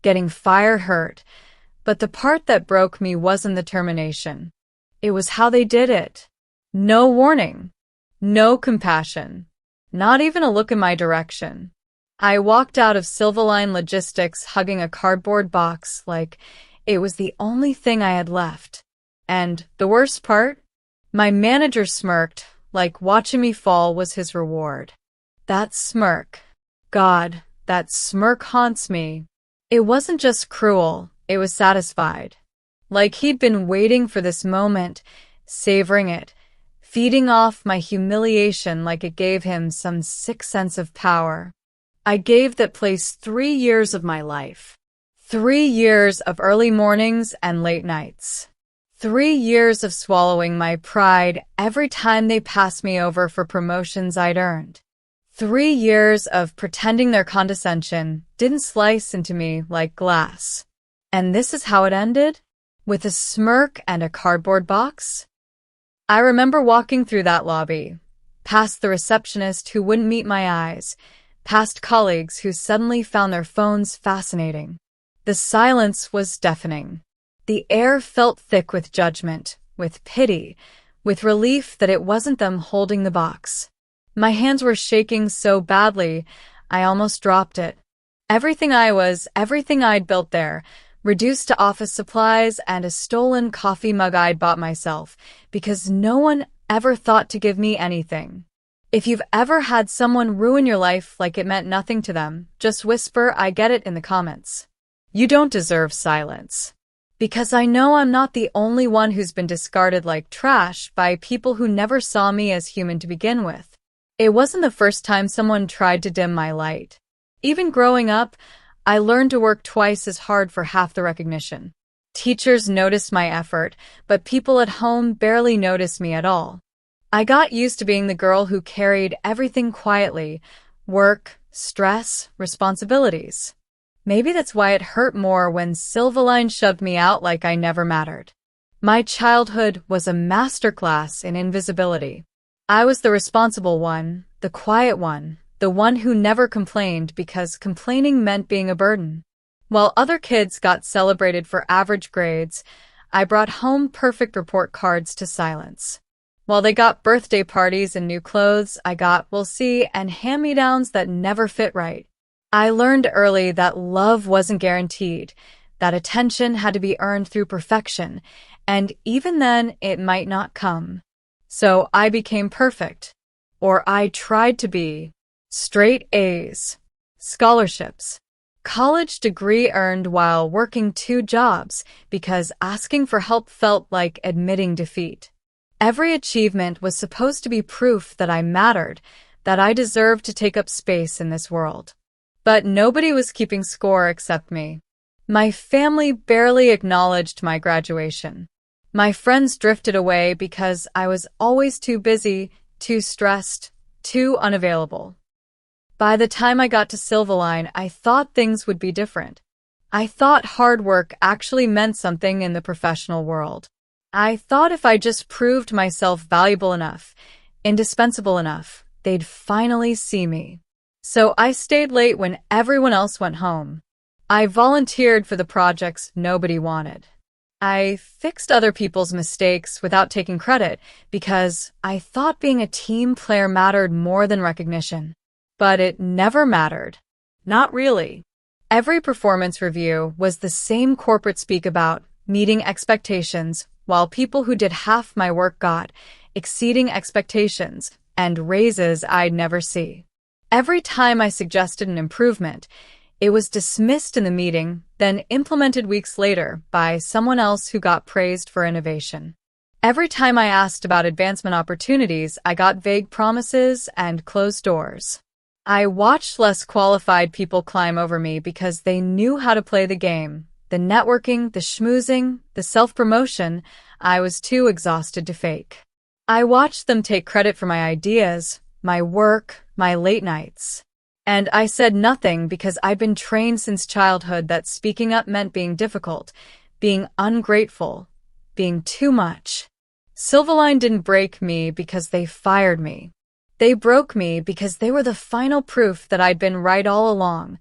Getting fired hurt, but the part that broke me wasn't the termination. It was how they did it. No warning. No compassion. Not even a look in my direction. I walked out of Silverline Logistics hugging a cardboard box like it was the only thing I had left. And the worst part? My manager smirked, like watching me fall was his reward. That smirk. God, that smirk haunts me. It wasn't just cruel, it was satisfied. Like he'd been waiting for this moment, savoring it, feeding off my humiliation like it gave him some sick sense of power. I gave that place 3 years of my life. 3 years of early mornings and late nights. 3 years of swallowing my pride every time they passed me over for promotions I'd earned. 3 years of pretending their condescension didn't slice into me like glass. And this is how it ended? With a smirk and a cardboard box? I remember walking through that lobby, past the receptionist who wouldn't meet my eyes, past colleagues who suddenly found their phones fascinating. The silence was deafening. The air felt thick with judgment, with pity, with relief that it wasn't them holding the box. My hands were shaking so badly, I almost dropped it. Everything I was, everything I'd built there, reduced to office supplies and a stolen coffee mug I'd bought myself, because no one ever thought to give me anything. If you've ever had someone ruin your life like it meant nothing to them, just whisper "I get it" in the comments. You don't deserve silence. Because I know I'm not the only one who's been discarded like trash by people who never saw me as human to begin with. It wasn't the first time someone tried to dim my light. Even growing up, I learned to work twice as hard for half the recognition. Teachers noticed my effort, but people at home barely noticed me at all. I got used to being the girl who carried everything quietly: work, stress, responsibilities. Maybe that's why it hurt more when Silverline shoved me out like I never mattered. My childhood was a masterclass in invisibility. I was the responsible one, the quiet one, the one who never complained because complaining meant being a burden. While other kids got celebrated for average grades, I brought home perfect report cards to silence. While they got birthday parties and new clothes, I got "we'll see" and hand-me-downs that never fit right. I learned early that love wasn't guaranteed, that attention had to be earned through perfection, and even then it might not come. So I became perfect. Or I tried to be. Straight A's. Scholarships. College degree earned while working 2 jobs because asking for help felt like admitting defeat. Every achievement was supposed to be proof that I mattered, that I deserved to take up space in this world. But nobody was keeping score except me. My family barely acknowledged my graduation. My friends drifted away because I was always too busy, too stressed, too unavailable. By the time I got to Silverline, I thought things would be different. I thought hard work actually meant something in the professional world. I thought if I just proved myself valuable enough, indispensable enough, they'd finally see me. So I stayed late when everyone else went home. I volunteered for the projects nobody wanted. I fixed other people's mistakes without taking credit because I thought being a team player mattered more than recognition. But it never mattered. Not really. Every performance review was the same corporate speak about meeting expectations, while people who did half my work got exceeding expectations and raises I'd never see. Every time I suggested an improvement, it was dismissed in the meeting, then implemented weeks later by someone else who got praised for innovation. Every time I asked about advancement opportunities, I got vague promises and closed doors. I watched less qualified people climb over me because they knew how to play the game. The networking, the schmoozing, the self-promotion, I was too exhausted to fake. I watched them take credit for my ideas, my work, my late nights. And I said nothing because I'd been trained since childhood that speaking up meant being difficult, being ungrateful, being too much. Silverline didn't break me because they fired me. They broke me because they were the final proof that I'd been right all along.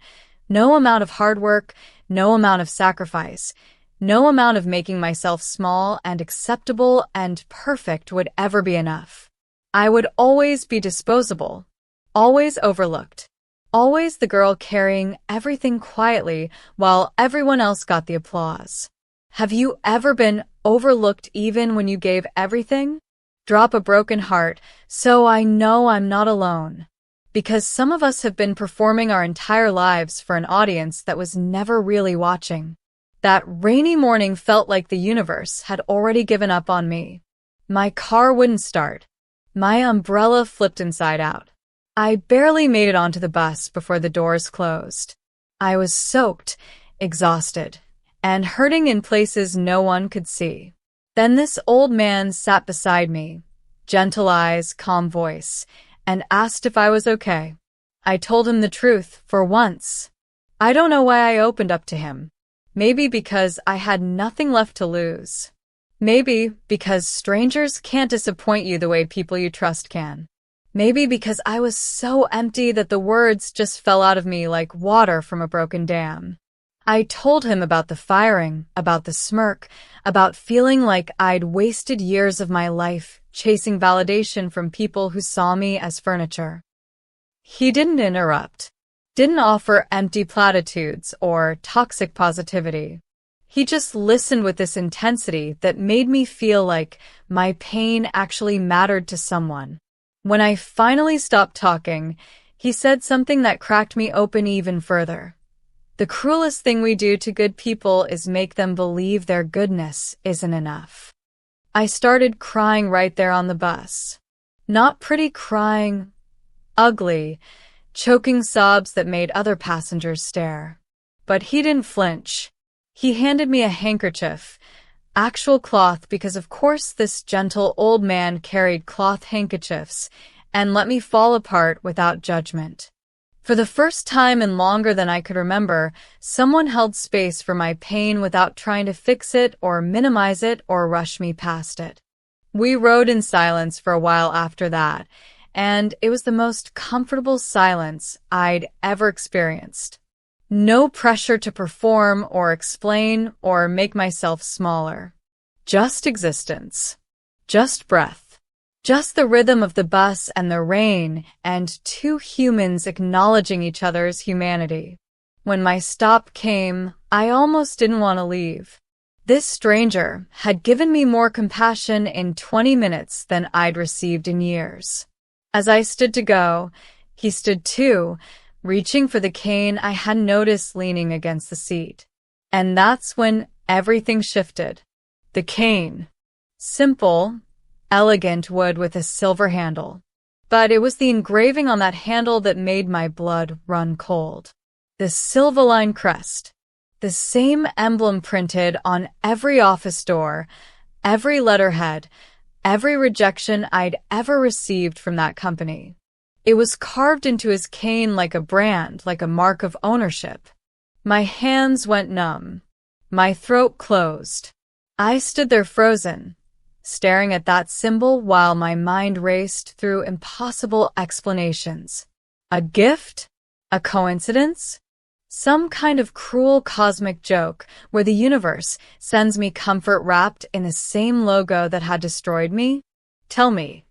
No amount of hard work, no amount of sacrifice, no amount of making myself small and acceptable and perfect would ever be enough. I would always be disposable, always overlooked, always the girl carrying everything quietly while everyone else got the applause. Have you ever been overlooked even when you gave everything? Drop a broken heart, so I know I'm not alone. Because some of us have been performing our entire lives for an audience that was never really watching. That rainy morning felt like the universe had already given up on me. My car wouldn't start. My umbrella flipped inside out. I barely made it onto the bus before the doors closed. I was soaked, exhausted, and hurting in places no one could see. Then this old man sat beside me, gentle eyes, calm voice, and asked if I was okay. I told him the truth, for once. I don't know why I opened up to him. Maybe because I had nothing left to lose. Maybe because strangers can't disappoint you the way people you trust can. Maybe because I was so empty that the words just fell out of me like water from a broken dam. I told him about the firing, about the smirk, about feeling like I'd wasted years of my life chasing validation from people who saw me as furniture. He didn't interrupt, didn't offer empty platitudes or toxic positivity. He just listened with this intensity that made me feel like my pain actually mattered to someone. When I finally stopped talking, he said something that cracked me open even further. The cruelest thing we do to good people is make them believe their goodness isn't enough. I started crying right there on the bus. Not pretty crying, ugly, choking sobs that made other passengers stare. But he didn't flinch. He handed me a handkerchief, actual cloth, because of course this gentle old man carried cloth handkerchiefs, and let me fall apart without judgment. For the first time in longer than I could remember, someone held space for my pain without trying to fix it or minimize it or rush me past it. We rode in silence for a while after that, and it was the most comfortable silence I'd ever experienced. No pressure to perform or explain or make myself smaller. Just existence. Just breath. Just the rhythm of the bus and the rain, and two humans acknowledging each other's humanity. When my stop came, I almost didn't want to leave. This stranger had given me more compassion in 20 minutes than I'd received in years. As I stood to go, he stood too, reaching for the cane I hadn't noticed leaning against the seat. And that's when everything shifted. The cane. Simple, elegant wood with a silver handle. But it was the engraving on that handle that made my blood run cold. The Silverline crest. The same emblem printed on every office door, every letterhead, every rejection I'd ever received from that company. It was carved into his cane like a brand, like a mark of ownership. My hands went numb. My throat closed. I stood there frozen, staring at that symbol while my mind raced through impossible explanations. A gift? A coincidence? Some kind of cruel cosmic joke where the universe sends me comfort wrapped in the same logo that had destroyed me? Tell me,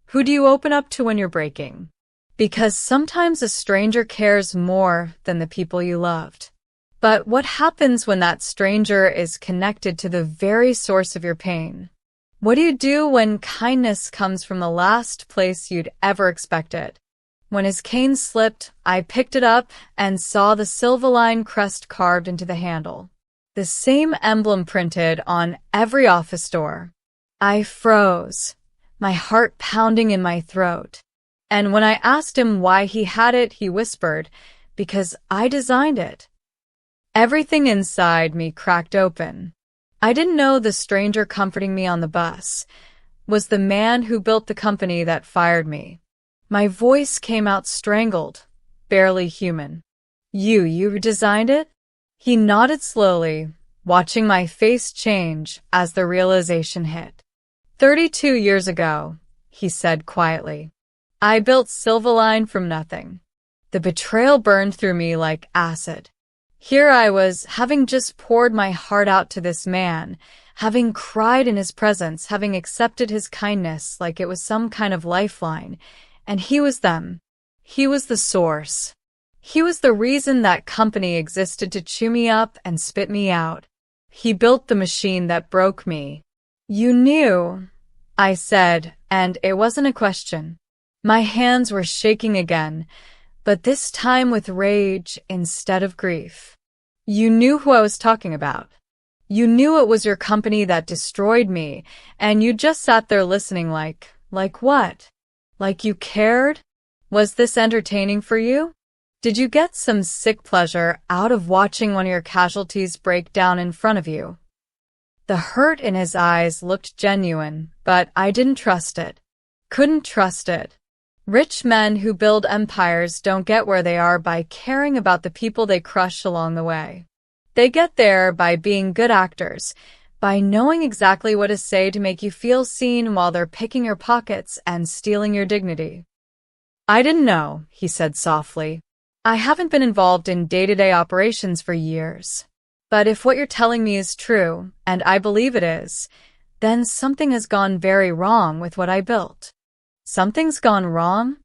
who do you open up to when you're breaking? Because sometimes a stranger cares more than the people you loved. But what happens when that stranger is connected to the very source of your pain? What do you do when kindness comes from the last place you'd ever expect it? When his cane slipped, I picked it up and saw the Silverline crest carved into the handle. The same emblem printed on every office door. I froze, my heart pounding in my throat. And when I asked him why he had it, he whispered, "Because I designed it." Everything inside me cracked open. I didn't know the stranger comforting me on the bus was the man who built the company that fired me. My voice came out strangled, barely human. You designed it?" He nodded slowly, watching my face change as the realization hit. 32 years ago, he said quietly, I built Silverline from nothing. The betrayal burned through me like acid. Here I was, having just poured my heart out to this man, having cried in his presence, having accepted his kindness like it was some kind of lifeline, and he was them. He was the source. He was the reason that company existed to chew me up and spit me out. He built the machine that broke me. You knew, I said, and it wasn't a question. My hands were shaking again, but this time with rage instead of grief. You knew who I was talking about. You knew it was your company that destroyed me, and you just sat there listening like what? Like you cared? Was this entertaining for you? Did you get some sick pleasure out of watching one of your casualties break down in front of you? The hurt in his eyes looked genuine, but I didn't trust it. Couldn't trust it. Rich men who build empires don't get where they are by caring about the people they crush along the way. They get there by being good actors, by knowing exactly what to say to make you feel seen while they're picking your pockets and stealing your dignity. I didn't know, he said softly. I haven't been involved in day-to-day operations for years. But if what you're telling me is true, and I believe it is, then something has gone very wrong with what I built. Something's gone wrong?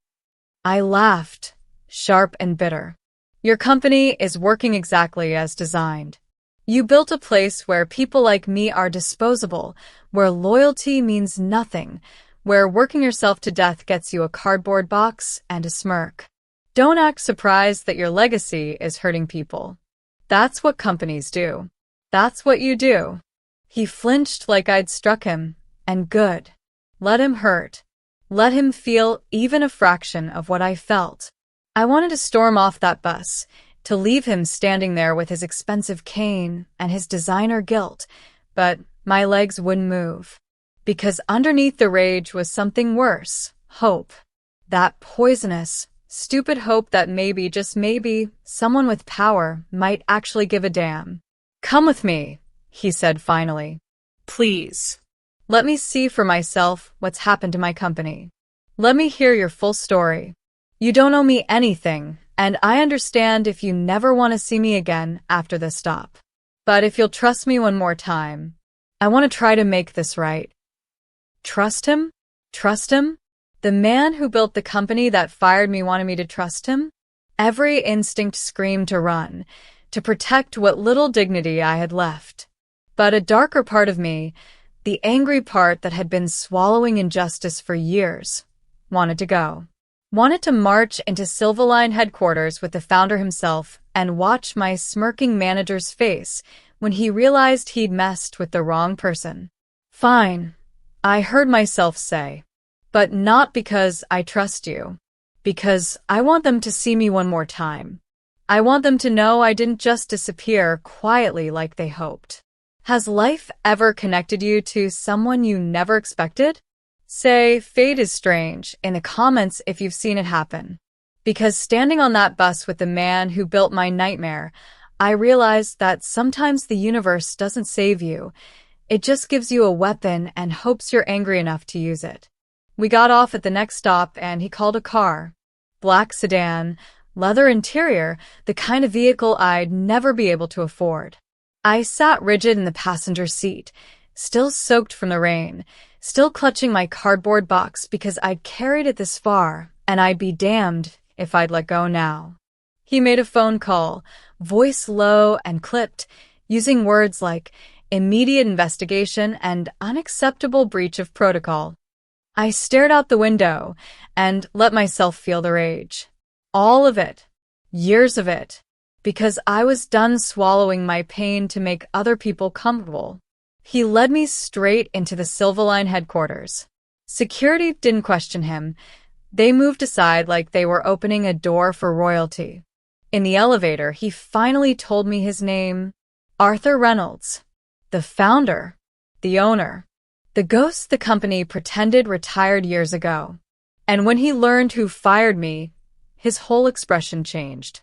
I laughed, sharp and bitter. Your company is working exactly as designed. You built a place where people like me are disposable, where loyalty means nothing, where working yourself to death gets you a cardboard box and a smirk. Don't act surprised that your legacy is hurting people. That's what companies do. That's what you do. He flinched like I'd struck him, and good. Let him hurt. Let him feel even a fraction of what I felt. I wanted to storm off that bus, to leave him standing there with his expensive cane and his designer guilt, but my legs wouldn't move. Because underneath the rage was something worse, hope. That poisonous, stupid hope that maybe, just maybe, someone with power might actually give a damn. Come with me, he said finally. Please. Let me see for myself what's happened to my company. Let me hear your full story. You don't owe me anything, and I understand if you never want to see me again after this stop. But if you'll trust me one more time, I want to try to make this right. Trust him? Trust him? The man who built the company that fired me wanted me to trust him? Every instinct screamed to run, to protect what little dignity I had left. But a darker part of me, the angry part that had been swallowing injustice for years, wanted to go. Wanted to march into Silverline headquarters with the founder himself and watch my smirking manager's face when he realized he'd messed with the wrong person. Fine, I heard myself say, but not because I trust you. Because I want them to see me one more time. I want them to know I didn't just disappear quietly like they hoped. Has life ever connected you to someone you never expected? Say, fate is strange in the comments if you've seen it happen. Because standing on that bus with the man who built my nightmare, I realized that sometimes the universe doesn't save you. It just gives you a weapon and hopes you're angry enough to use it. We got off at the next stop and he called a car. Black sedan, leather interior, the kind of vehicle I'd never be able to afford. I sat rigid in the passenger seat, still soaked from the rain, still clutching my cardboard box because I'd carried it this far, and I'd be damned if I'd let go now. He made a phone call, voice low and clipped, using words like immediate investigation and unacceptable breach of protocol. I stared out the window and let myself feel the rage. All of it. Years of it. Because I was done swallowing my pain to make other people comfortable. He led me straight into the Silverline headquarters. Security didn't question him. They moved aside like they were opening a door for royalty. In the elevator, he finally told me his name. Arthur Reynolds. The founder. The owner. The ghost the company pretended retired years ago. And when he learned who fired me, his whole expression changed.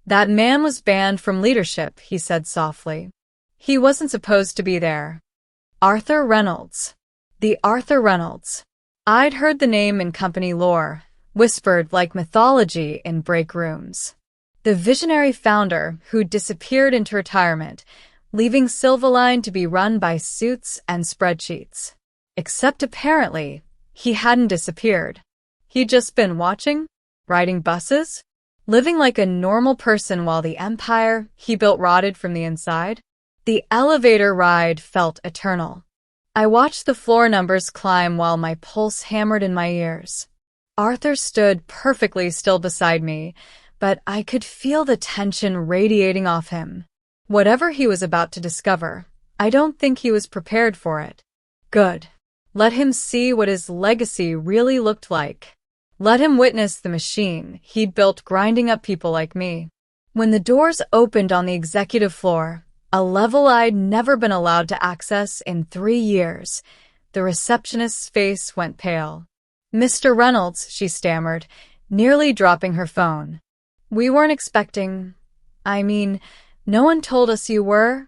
That man was banned from leadership, he said softly. He wasn't supposed to be there. Arthur Reynolds. The Arthur Reynolds. I'd heard the name in company lore, whispered like mythology in break rooms. The visionary founder who disappeared into retirement, leaving Silverline to be run by suits and spreadsheets. Except apparently, he hadn't disappeared. He'd just been watching, riding buses, living like a normal person while the empire he built rotted from the inside. The elevator ride felt eternal. I watched the floor numbers climb while my pulse hammered in my ears. Arthur stood perfectly still beside me, but I could feel the tension radiating off him. Whatever he was about to discover, I don't think he was prepared for it. Good. Let him see what his legacy really looked like. Let him witness the machine he'd built grinding up people like me. When the doors opened on the executive floor, a level I'd never been allowed to access in 3 years, the receptionist's face went pale. "Mr. Reynolds," she stammered, nearly dropping her phone. "We weren't expecting... no one told us you were."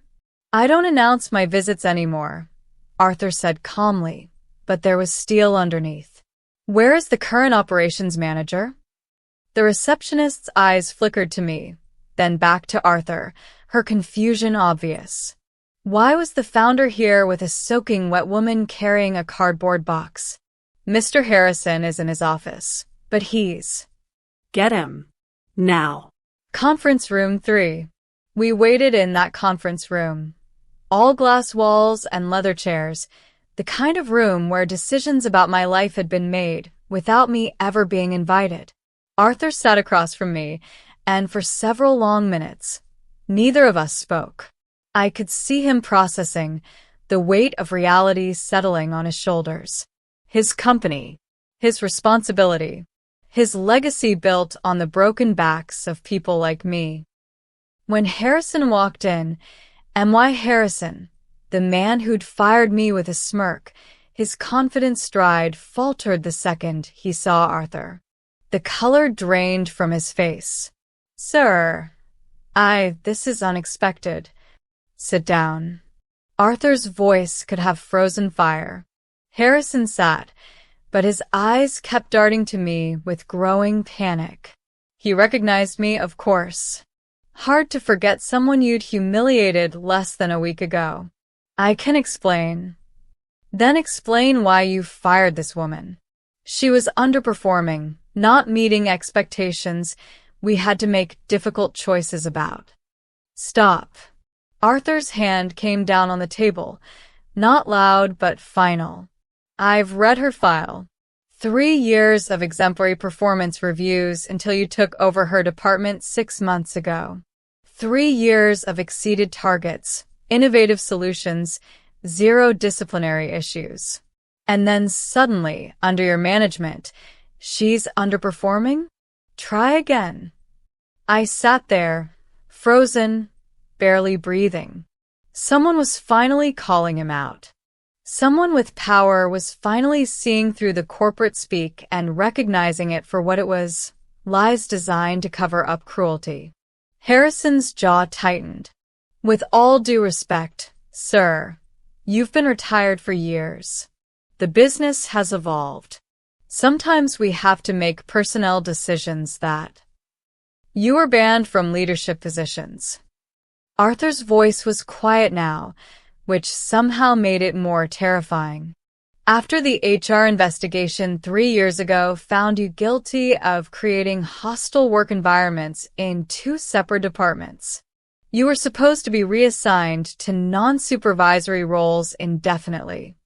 "I don't announce my visits anymore," Arthur said calmly, but there was steel underneath. "Where is the current operations manager?" The receptionist's eyes flickered to me, then back to Arthur, her confusion obvious. Why was the founder here with a soaking wet woman carrying a cardboard box? "Mr. Harrison is in his office, but he's..." "Get him. Now." Conference room 3. We waited in that conference room. All glass walls and leather chairs, the kind of room where decisions about my life had been made without me ever being invited. Arthur sat across from me, and for several long minutes, neither of us spoke. I could see him processing, the weight of reality settling on his shoulders. His company, his responsibility, his legacy built on the broken backs of people like me. When Harrison walked in, M.Y. Harrison, the man who'd fired me with a smirk, his confident stride faltered the second he saw Arthur. The color drained from his face. "Sir, this is unexpected. Sit down." Arthur's voice could have frozen fire. Harrison sat, but his eyes kept darting to me with growing panic. He recognized me, of course. Hard to forget someone you'd humiliated less than a week ago. "I can explain." "Then explain why you fired this woman." "She was underperforming, not meeting expectations we had to make difficult choices about." "Stop." Arthur's hand came down on the table, not loud but final. "I've read her file. 3 years of exemplary performance reviews until you took over her department 6 months ago. 3 years of exceeded targets, innovative solutions, 0 disciplinary issues. And then suddenly, under your management, she's underperforming? Try again." I sat there, frozen, barely breathing. Someone was finally calling him out. Someone with power was finally seeing through the corporate speak and recognizing it for what it was, lies designed to cover up cruelty. Harrison's jaw tightened. "With all due respect, sir, you've been retired for years. The business has evolved. Sometimes we have to make personnel decisions that..." "You were banned from leadership positions." Arthur's voice was quiet now, which somehow made it more terrifying. "After the HR investigation 3 years ago found you guilty of creating hostile work environments in 2 separate departments. You were supposed to be reassigned to non-supervisory roles indefinitely.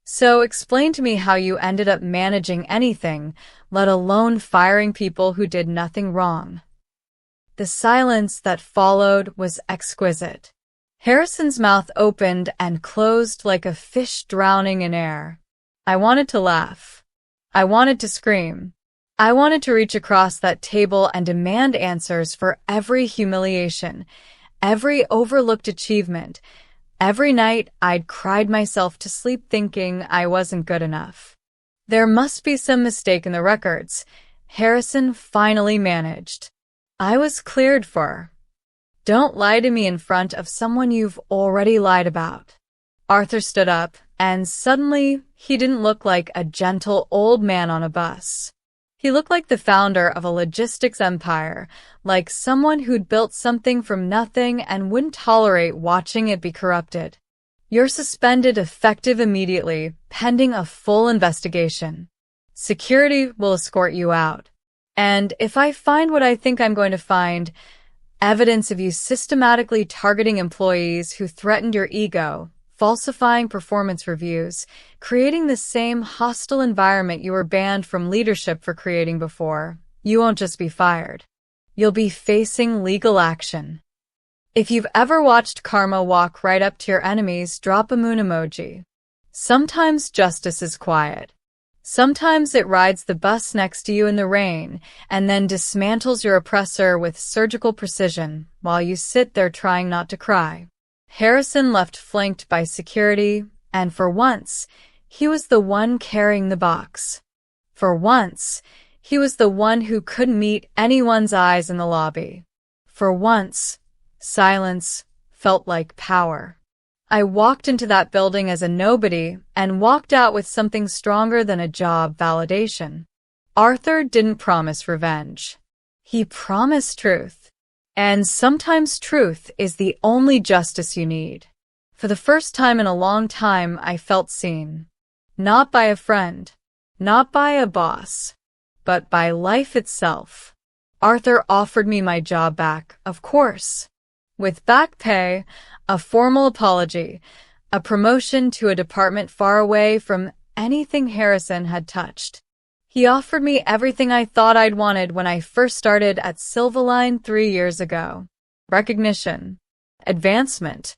So explain to me how you ended up managing anything, let alone firing people who did nothing wrong." The silence that followed was exquisite. Harrison's mouth opened and closed like a fish drowning in air. I wanted to laugh. I wanted to scream. I wanted to reach across that table and demand answers for every humiliation, every overlooked achievement, every night I'd cried myself to sleep thinking I wasn't good enough. There must be some mistake in the records. Harrison finally managed. I was cleared for. "Don't lie to me in front of someone you've already lied about." Arthur stood up, and suddenly he didn't look like a gentle old man on a bus. He looked like the founder of a logistics empire, like someone who'd built something from nothing and wouldn't tolerate watching it be corrupted. You're suspended effective immediately, pending a full investigation. Security will escort you out. And if I find what I think I'm going to find, evidence of you systematically targeting employees who threatened your ego, falsifying performance reviews, creating the same hostile environment you were banned from leadership for creating before, you won't just be fired. You'll be facing legal action. If you've ever watched karma walk right up to your enemies, drop a moon emoji. Sometimes justice is quiet. Sometimes it rides the bus next to you in the rain and then dismantles your oppressor with surgical precision while you sit there trying not to cry. Harrison left flanked by security, and for once, he was the one carrying the box. For once, he was the one who couldn't meet anyone's eyes in the lobby. For once, silence felt like power. I walked into that building as a nobody and walked out with something stronger than a job validation. Arthur didn't promise revenge. He promised truth. And sometimes truth is the only justice you need. For the first time in a long time, I felt seen. Not by a friend, not by a boss, but by life itself. Arthur offered me my job back, of course. With back pay, a formal apology, a promotion to a department far away from anything Harrison had touched. He offered me everything I thought I'd wanted when I first started at Silverline 3 years ago. Recognition, advancement,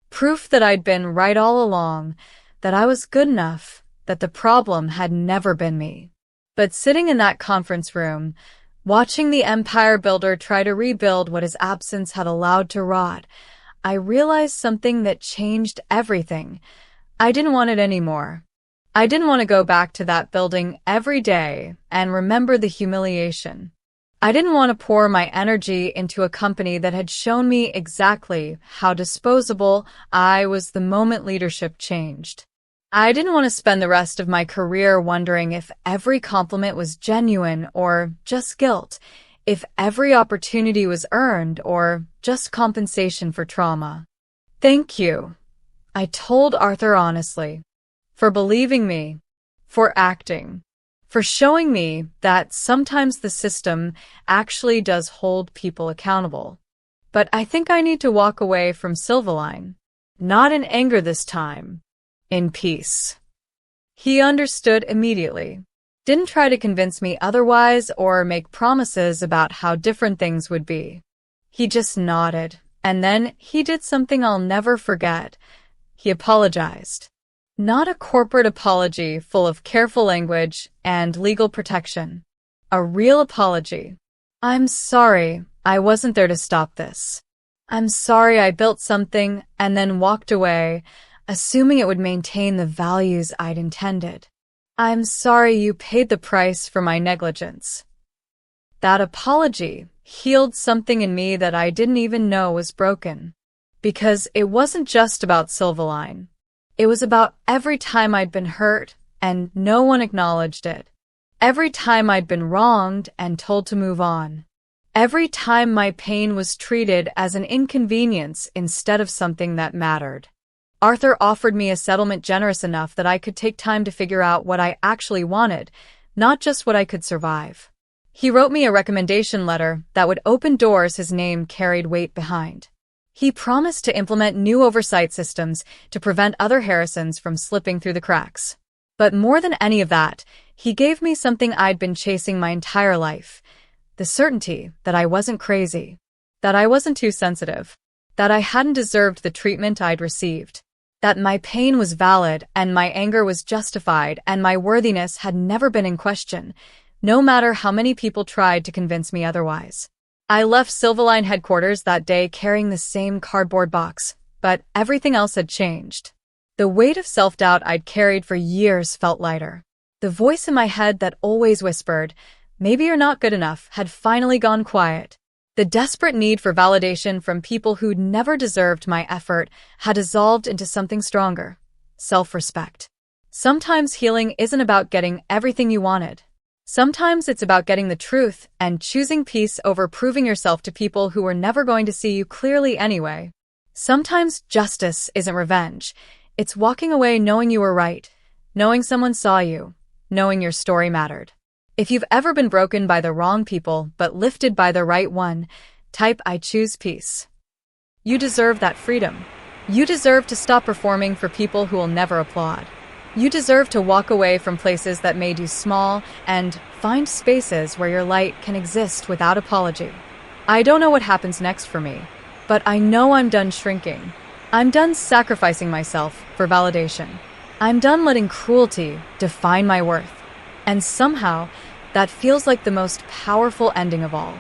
proof that I'd been right all along, that I was good enough, that the problem had never been me. But sitting in that conference room, watching the empire builder try to rebuild what his absence had allowed to rot, I realized something that changed everything. I didn't want it anymore. I didn't want to go back to that building every day and remember the humiliation. I didn't want to pour my energy into a company that had shown me exactly how disposable I was the moment leadership changed. I didn't want to spend the rest of my career wondering if every compliment was genuine or just guilt, if every opportunity was earned or just compensation for trauma. Thank you, I told Arthur honestly. For believing me, for acting, for showing me that sometimes the system actually does hold people accountable. But I think I need to walk away from Silverline, not in anger this time, in peace. He understood immediately, didn't try to convince me otherwise or make promises about how different things would be. He just nodded, and then he did something I'll never forget. He apologized. Not a corporate apology full of careful language and legal protection. A real apology. I'm sorry I wasn't there to stop this. I'm sorry I built something and then walked away, assuming it would maintain the values I'd intended. I'm sorry you paid the price for my negligence. That apology healed something in me that I didn't even know was broken. Because it wasn't just about Silverline. It was about every time I'd been hurt and no one acknowledged it. Every time I'd been wronged and told to move on. Every time my pain was treated as an inconvenience instead of something that mattered. Arthur offered me a settlement generous enough that I could take time to figure out what I actually wanted, not just what I could survive. He wrote me a recommendation letter that would open doors his name carried weight behind. He promised to implement new oversight systems to prevent other Harrisons from slipping through the cracks. But more than any of that, he gave me something I'd been chasing my entire life. The certainty that I wasn't crazy, that I wasn't too sensitive, that I hadn't deserved the treatment I'd received, that my pain was valid and my anger was justified and my worthiness had never been in question, no matter how many people tried to convince me otherwise. I left Silverline headquarters that day carrying the same cardboard box, but everything else had changed. The weight of self-doubt I'd carried for years felt lighter. The voice in my head that always whispered, "Maybe you're not good enough," had finally gone quiet. The desperate need for validation from people who'd never deserved my effort had dissolved into something stronger: self-respect. Sometimes healing isn't about getting everything you wanted. Sometimes it's about getting the truth and choosing peace over proving yourself to people who were never going to see you clearly anyway. Sometimes justice isn't revenge. It's walking away knowing you were right, knowing someone saw you, knowing your story mattered. If you've ever been broken by the wrong people but lifted by the right one, type "I choose peace." You deserve that freedom. You deserve to stop performing for people who will never applaud. You deserve to walk away from places that made you small and find spaces where your light can exist without apology. I don't know what happens next for me, but I know I'm done shrinking. I'm done sacrificing myself for validation. I'm done letting cruelty define my worth. And somehow, that feels like the most powerful ending of all.